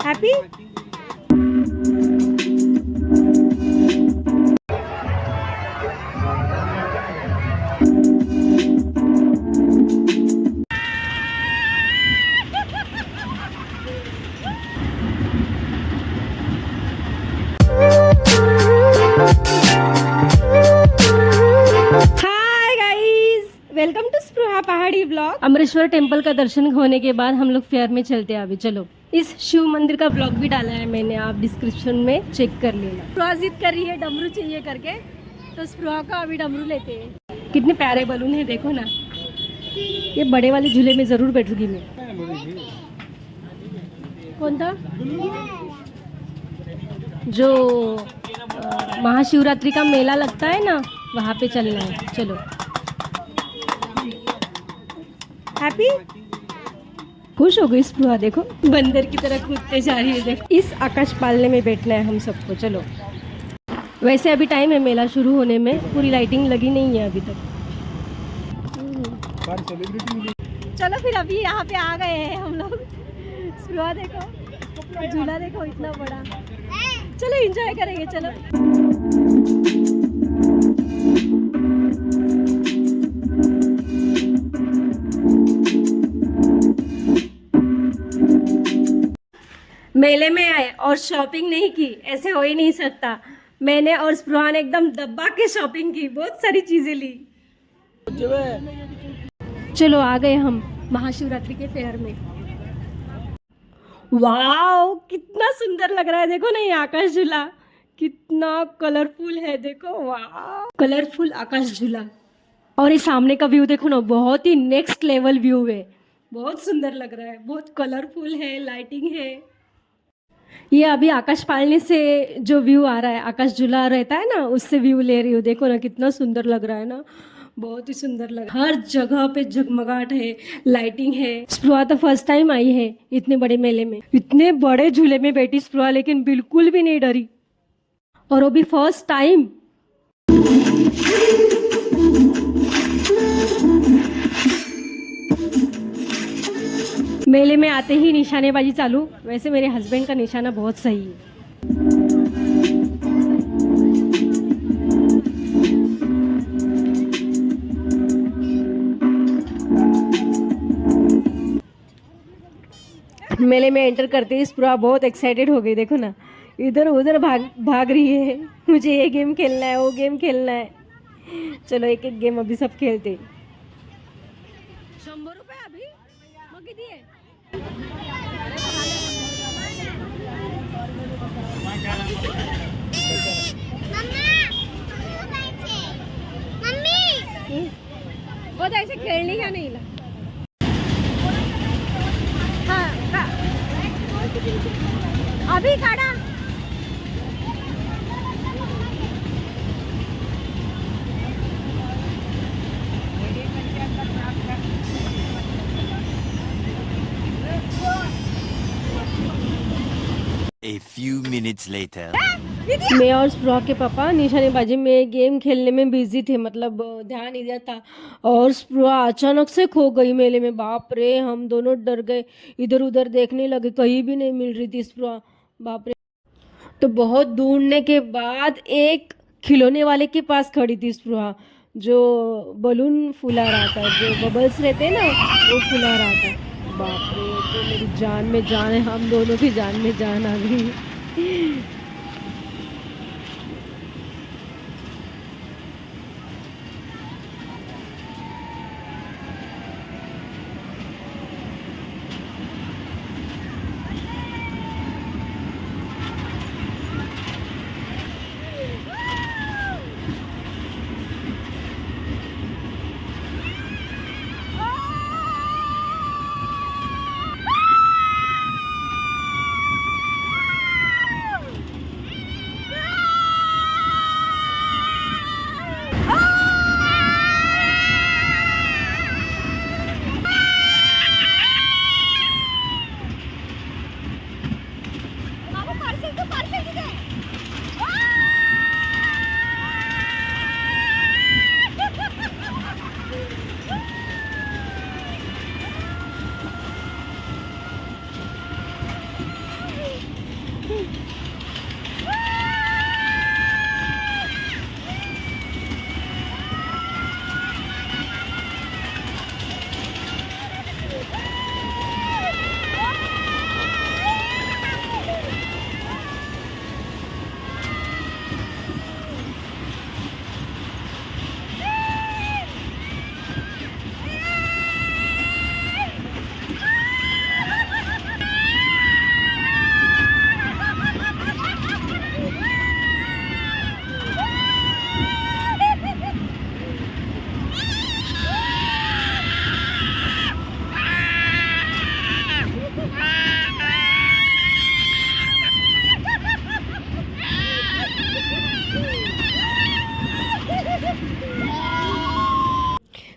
Happy. Hi guys, welcome to Spriha Pahadi blog. Amreshwar temple का दर्शन होने के बाद हम लोग फेयर में चलते हैं। अभी चलो, इस शिव मंदिर का ब्लॉग भी डाला है मैंने, आप डिस्क्रिप्शन में चेक कर लेना। स्पृहा जिद कर रही है डमरू चाहिए करके, तो स्पृहा का अभी डमरू लेते हैं। कितने प्यारे बलून है देखो ना। ये बड़े वाले झूले में जरूर बैठूंगी मैं। कौन था जो महाशिवरात्रि का मेला लगता है ना, वहाँ पे चलना है। चलो, हैप्पी। खुश हो गई स्पृहा, देखो बंदर की तरह कूदते जा रही है। देखो, इस आकाश पालने में बैठना है हम सबको। चलो, वैसे अभी टाइम है मेला शुरू होने में, पूरी लाइटिंग लगी नहीं है अभी तक। चलो फिर, अभी यहाँ पे आ गए हैं हम लोग। स्पृहा देखो, झूला देखो इतना बड़ा। चलो एंजॉय करेंगे। चलो, मेले में आए और शॉपिंग नहीं की, ऐसे हो ही नहीं सकता। मैंने और स्पृहा ने एकदम दबा के शॉपिंग की, बहुत सारी चीजें ली। चलो, आ गए हम महाशिवरात्रि के फेयर में। वाओ, कितना सुंदर लग रहा है। देखो ना, ये आकाश झूला कितना कलरफुल है। देखो, वाह, कलरफुल आकाश झूला। और ये सामने का व्यू देखो ना, बहुत ही नेक्स्ट लेवल व्यू है। बहुत सुंदर लग रहा है, बहुत कलरफुल है, लाइटिंग है। ये अभी आकाश पालने से जो व्यू आ रहा है, आकाश झूला रहता है ना, उससे व्यू ले रही हूँ। देखो ना, कितना सुंदर लग रहा है ना, बहुत ही सुंदर लग रहा है। हर जगह पे जगमगाहट है, लाइटिंग है। स्पृहा तो फर्स्ट टाइम आई है इतने बड़े मेले में। इतने बड़े झूले में बैठी स्पृहा, लेकिन बिल्कुल भी नहीं डरी। और वो भी फर्स्ट टाइम। मेले में आते ही निशानेबाजी चालू। वैसे मेरे हस्बैंड का निशाना बहुत सही है। मेले में एंटर करते ही स्पृहा बहुत एक्साइटेड हो गई। देखो ना, इधर उधर भाग रही है। मुझे ये गेम खेलना है, वो गेम खेलना है। चलो, एक एक गेम अभी सब खेलते। 100 रुपये अभी मग किती आहे? वो जायचे खेळणी घ्या नाही. अभी काढा. A few minutes later. मैं और स्पृहा के पापा निशानेबाजी में गेम खेलने में बिजी थे, मतलब ध्यान इधर था। और स्पृहा अचानक से खो गई मेले में। बाप रे, हम दोनों डर गए, इधर उधर देखने लगे, कहीं भी नहीं मिल रही थी स्पृहा। बाप रे। तो बहुत ढूंढने के बाद एक खिलौने वाले के पास खड़ी थी स्पृहा, जो बलून फुला रहा था, जो बबल्स रहते हैं ना, वो फुला रहा था। बाप रे, तो मेरी जान में जान है, हम दोनों की जान में जान आ गई।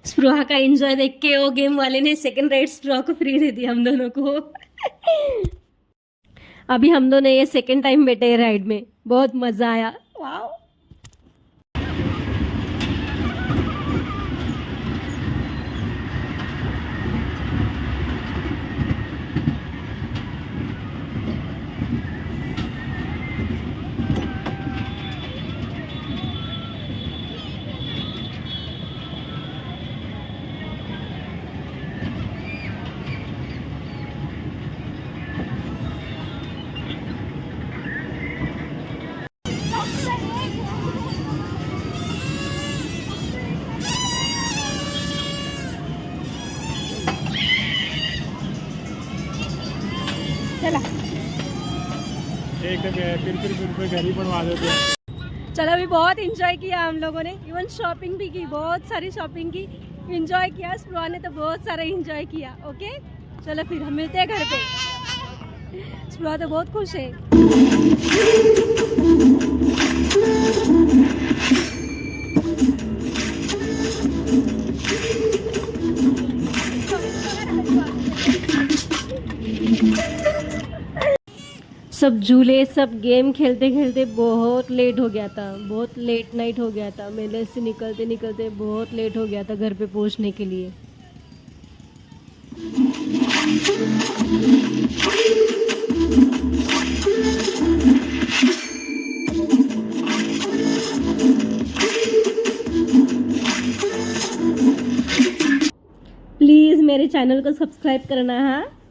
स्पृहा का एंजॉय देख के वो गेम वाले ने सेकंड राइड स्पृहा को फ्री दे दिया हम दोनों को। अभी हम दोनों ये सेकंड टाइम बैठे हैं राइड में, बहुत मजा आया। वाओ। चला एक फिर घर ही बनवा देते हैं। चलो, अभी बहुत इंजॉय किया हम लोगों ने, इवन शॉपिंग भी की, बहुत सारी शॉपिंग की, इंजॉय किया। स्पृहा ने तो बहुत सारा इंजॉय किया। ओके, चलो फिर हम मिलते हैं घर पे। स्पृहा तो बहुत खुश है। सब झूले, सब गेम खेलते खेलते बहुत लेट हो गया था, बहुत लेट नाइट हो गया था। मेले से निकलते निकलते बहुत लेट हो गया था घर पे पहुंचने के लिए। प्लीज़ मेरे चैनल को सब्सक्राइब करना है।